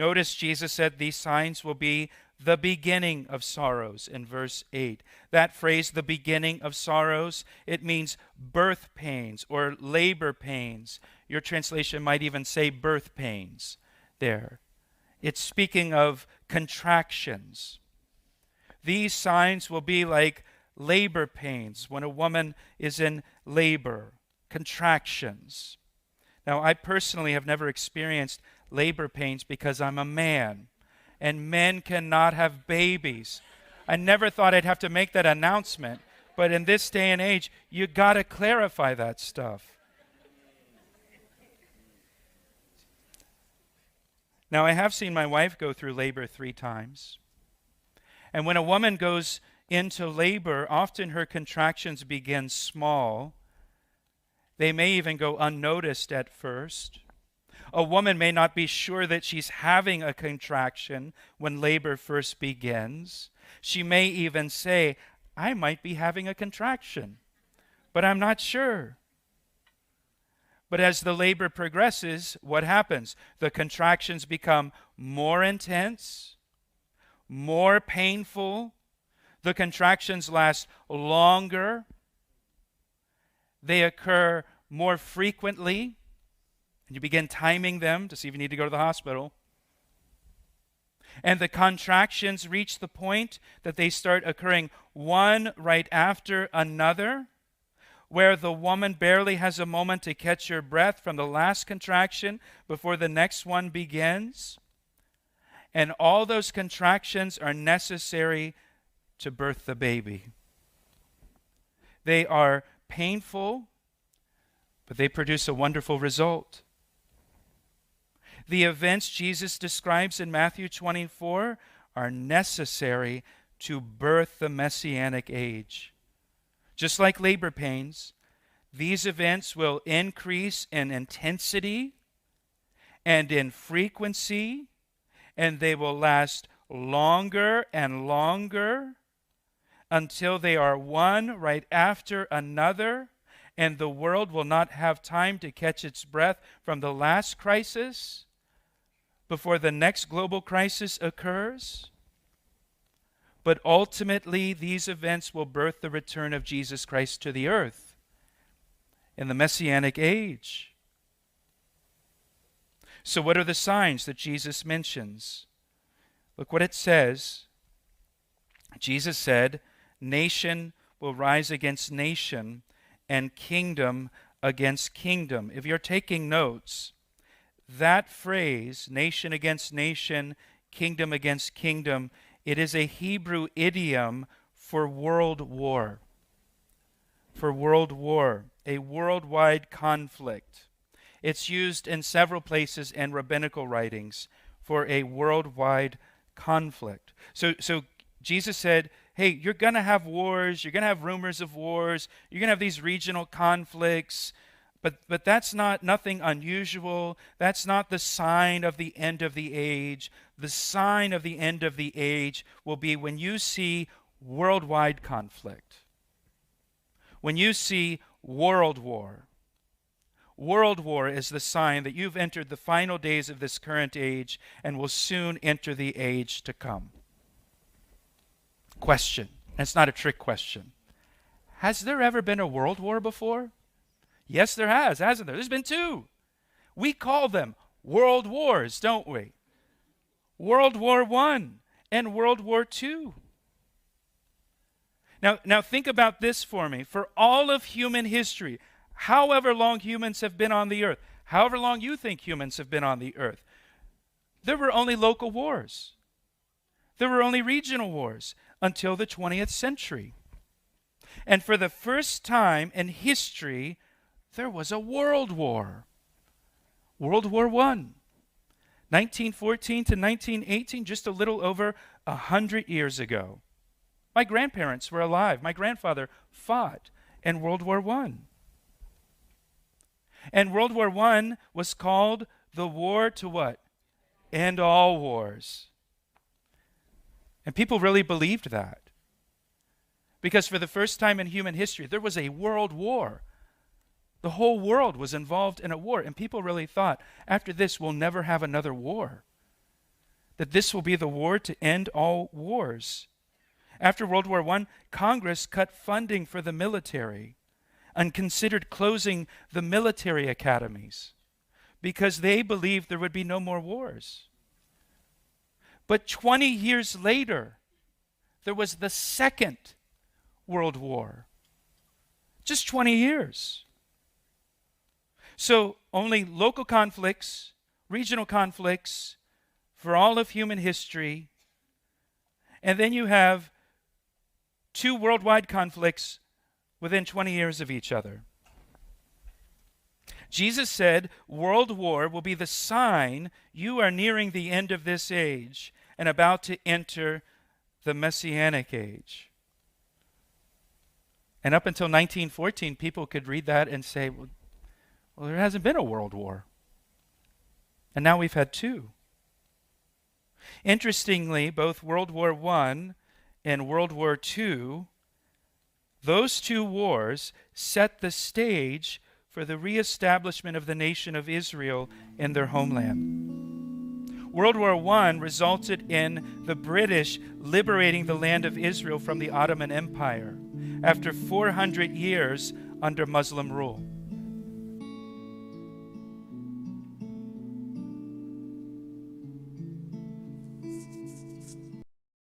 Notice Jesus said these signs will be the beginning of sorrows in verse 8. That phrase, the beginning of sorrows, it means birth pains or labor pains. Your translation might even say birth pains there. It's speaking of contractions. These signs will be like labor pains when a woman is in labor, contractions. Now, I personally have never experienced labor pains because I'm a man, and men cannot have babies. I never thought I'd have to make that announcement, but in this day and age, you got to clarify that stuff. Now, I have seen my wife go through labor 3 times. And when a woman goes into labor, often her contractions begin small. They may even go unnoticed at first. A woman may not be sure that she's having a contraction when labor first begins. She may even say, I might be having a contraction, but I'm not sure. But as the labor progresses, what happens? The contractions become more intense, more painful. The contractions last longer. They occur more frequently. And you begin timing them to see if you need to go to the hospital. And the contractions reach the point that they start occurring one right after another, where the woman barely has a moment to catch her breath from the last contraction before the next one begins. And all those contractions are necessary to birth the baby. They are painful, but they produce a wonderful result. The events Jesus describes in Matthew 24 are necessary to birth the Messianic age. Just like labor pains, these events will increase in intensity and in frequency, and they will last longer and longer until they are one right after another, and the world will not have time to catch its breath from the last crisis before the next global crisis occurs. But ultimately, these events will birth the return of Jesus Christ to the earth in the Messianic age. So what are the signs that Jesus mentions? Look what it says. Jesus said, nation will rise against nation and kingdom against kingdom. If you're taking notes, that phrase, nation against nation, kingdom against kingdom, it is a Hebrew idiom for world war. For world war, a worldwide conflict. It's used in several places in rabbinical writings for a worldwide conflict. So Jesus said, hey, you're going to have wars, you're going to have rumors of wars, you're going to have these regional conflicts, but that's nothing unusual. That's not the sign of the end of the age. The sign of the end of the age will be when you see worldwide conflict. When you see world war. World war is the sign that you've entered the final days of this current age and will soon enter the age to come. Question, and it's not a trick question. Has there ever been a world war before? Yes, there has, hasn't there? There's been 2. We call them world wars, don't we? World War I and World War II. Now think about this for me. For all of human history, however long humans have been on the earth, however long you think humans have been on the earth, there were only local wars. There were only regional wars until the 20th century. And for the first time in history, there was a world war. World War I. 1914 to 1918, just a little over 100 years ago. My grandparents were alive. My grandfather fought in World War I. And World War I was called the war to what? End all wars. And people really believed that. Because for the first time in human history, there was a world war. The whole world was involved in a war, and people really thought, after this, we'll never have another war. that this will be the war to end all wars. After World War I, Congress cut funding for the military and considered closing the military academies because they believed there would be no more wars. But 20 years later, there was the Second World War. Just 20 years. So only local conflicts, regional conflicts for all of human history. And then you have 2 worldwide conflicts within 20 years of each other. Jesus said, world war will be the sign you are nearing the end of this age and about to enter the Messianic age. And up until 1914, people could read that and say, well, there hasn't been a world war. And now we've had 2. Interestingly, both World War I and World War II, those 2 wars set the stage for the reestablishment of the nation of Israel in their homeland. World War I resulted in the British liberating the land of Israel from the Ottoman Empire after 400 years under Muslim rule.